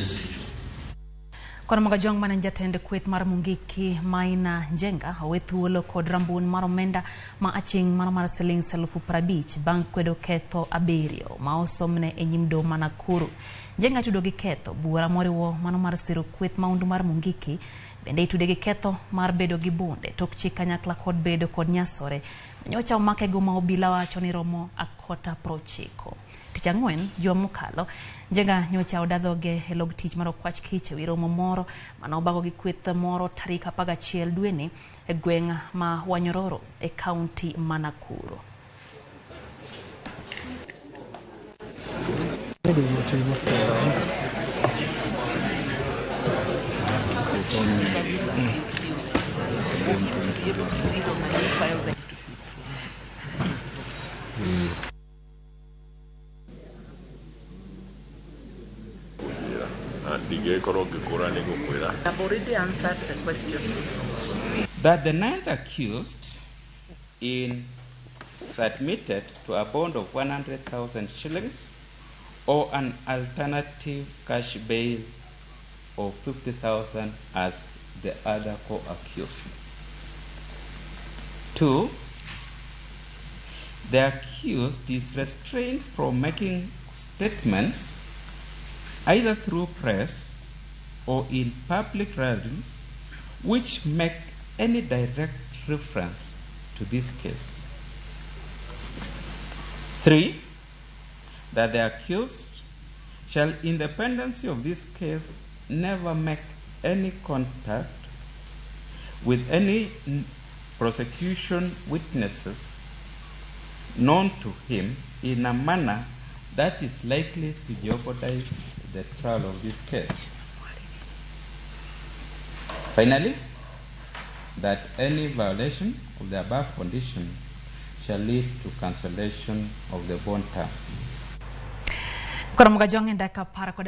individual. Ramogi jong manen jatende kweth mar Mungiki Maina Njenga owe thuolo kod rambun mar omenda ma aching mar siling 50,000 bang' kwedo ketho abirio ma osomne e nyim doho ma Nakuru. Njenga tudo gi ketho bura moriwo mano mar siro kweth maundu mar Mungiki bende itude gi ketho mar bedo gi bunde tok chik kanyakla kod bedo kod nyasore nyocha omake go ma obila wacho ni romo akota 90. Tich ang'wen juma mokalo Njenga nyocha odadhoge e log tich mar okwach kich e wi romo moro mane obago gi kweth moro tarik 11 dweni e gweng' ma Wanyororo e kaunti ma Nakuru. I've already answered the question. That the ninth accused submitted to a bond of 100,000 shillings or an alternative cash bail of 50,000 as the other co-accused. 2. The accused is restrained from making statements either through press or in public rallies which make any direct reference to this case. 3. That the accused shall, in the pendency of this case, never make any contact with any prosecution witnesses known to him in a manner that is likely to jeopardize the trial of this case. Finally, that any violation of the above condition shall lead to cancellation of the bond terms. Ramogi jong